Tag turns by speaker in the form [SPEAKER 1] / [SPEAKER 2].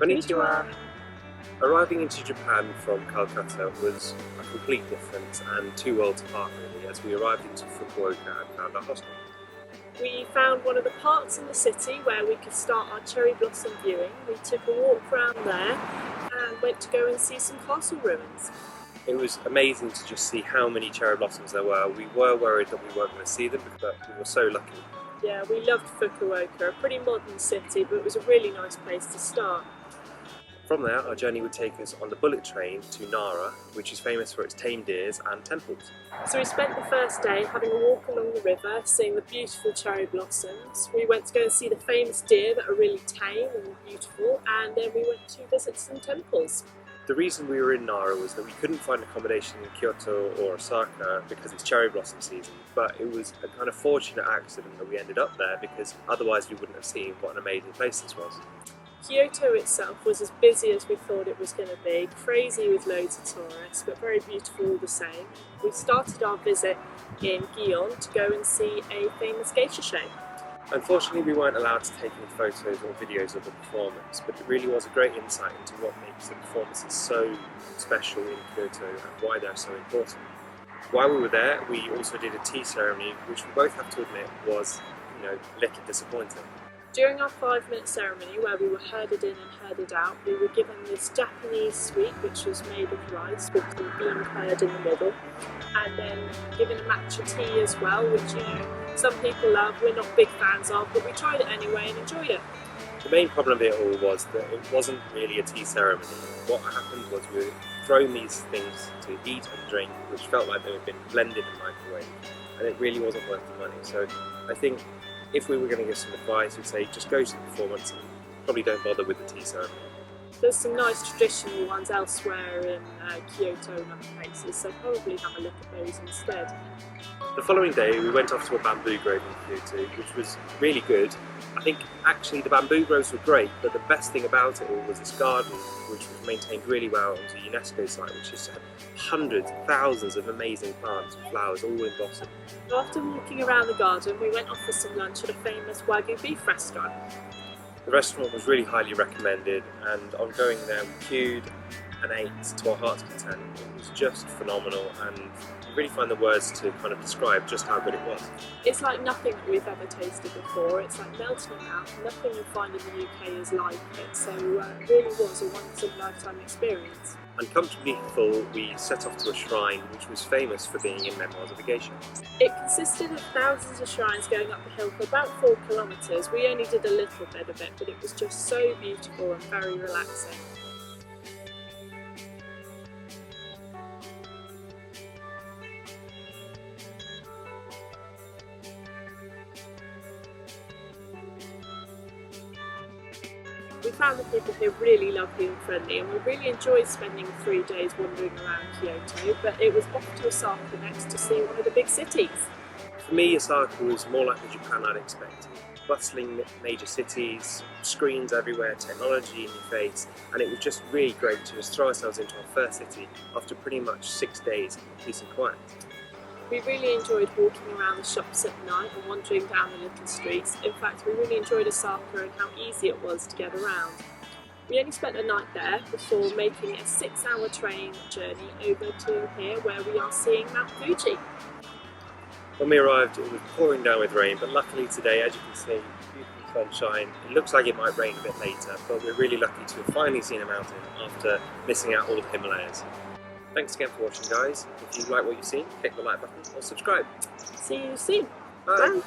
[SPEAKER 1] Konnichiwa! Arriving into Japan from Calcutta was a complete difference and two worlds apart really, as we arrived into Fukuoka and found our hostel.
[SPEAKER 2] We found one of the parts in the city where we could start our cherry blossom viewing. We took a walk around there and went to go and see some castle ruins.
[SPEAKER 1] It was amazing to just see how many cherry blossoms there were. We were worried that we weren't going to see them, but we were so lucky.
[SPEAKER 2] Yeah, we loved Fukuoka, a pretty modern city, but it was a really nice place to start.
[SPEAKER 1] From there, our journey would take us on the bullet train to Nara, which is famous for its tame deers and temples.
[SPEAKER 2] So we spent the first day having a walk along the river, seeing the beautiful cherry blossoms. We went to go and see the famous deer that are really tame and beautiful, and then we went to visit some temples.
[SPEAKER 1] The reason we were in Nara was that we couldn't find accommodation in Kyoto or Osaka because it's cherry blossom season, but it was a kind of fortunate accident that we ended up there because otherwise we wouldn't have seen what an amazing place this was.
[SPEAKER 2] Kyoto itself was as busy as we thought it was going to be, crazy with loads of tourists, but very beautiful all the same. We started our visit in Gion to go and see a famous geisha show.
[SPEAKER 1] Unfortunately, we weren't allowed to take any photos or videos of the performance, but it really was a great insight into what makes the performances so special in Kyoto and why they're so important. While we were there, we also did a tea ceremony, which we both have to admit was, a little disappointing.
[SPEAKER 2] During our 5-minute ceremony, where we were herded in and herded out, we were given this Japanese sweet, which was made of rice with some bean curd in the middle, and then given a matcha tea as well, which some people love, we're not big fans of, but we tried it anyway and enjoyed it.
[SPEAKER 1] The main problem of it all was that it wasn't really a tea ceremony. What happened was we were thrown these things to eat and drink, which felt like they had been blended and microwaved, and it really wasn't worth the money. So I think if we were going to give some advice, we'd say just go to the performance and probably don't bother with the tea ceremony.
[SPEAKER 2] There's some nice traditional ones elsewhere in Kyoto and other places, so probably have a look at those instead.
[SPEAKER 1] The following day we went off to a bamboo grove in Kyoto, which was really good. I think actually the bamboo groves were great, but the best thing about it all was this garden, which was maintained really well. It was a UNESCO site, which just had hundreds, thousands of amazing plants and flowers all in blossom.
[SPEAKER 2] After walking around the garden, we went off for some lunch at a famous Wagyu beef restaurant.
[SPEAKER 1] The restaurant was really highly recommended, and on going there we queued and ate to our heart's content. It was just phenomenal, and you really find the words to kind of describe just how good it was.
[SPEAKER 2] It's like nothing that we've ever tasted before. It's like melting in your mouth. Nothing you find in the UK is like it, so it really was a once-in-a-lifetime experience.
[SPEAKER 1] Uncomfortably full, we set off to a shrine which was famous for being in Memoirs of a Geisha.
[SPEAKER 2] It consisted of thousands of shrines going up the hill for about 4 kilometres. We only did a little bit of it, but it was just so beautiful and very relaxing. We found the people here really lovely and friendly, and we really enjoyed spending 3 days wandering around Kyoto, but it was off to Osaka next to see one of the big cities.
[SPEAKER 1] For me, Osaka was more like the Japan I'd expected. Bustling major cities, screens everywhere, technology in your face, and it was just really great to just throw ourselves into our first city after pretty much 6 days of peace and quiet.
[SPEAKER 2] We really enjoyed walking around the shops at night and wandering down the little streets. In fact, we really enjoyed Osaka and how easy it was to get around. We only spent a night there before making a 6-hour train journey over to here where we are seeing Mount Fuji.
[SPEAKER 1] When we arrived, it was pouring down with rain, but luckily today, as you can see, beautiful sunshine. It looks like it might rain a bit later, but we're really lucky to have finally seen a mountain after missing out all of the Himalayas. Thanks again for watching, guys. If you like what you've seen, click the like button or subscribe.
[SPEAKER 2] See you soon.
[SPEAKER 1] Bye.
[SPEAKER 2] Bye.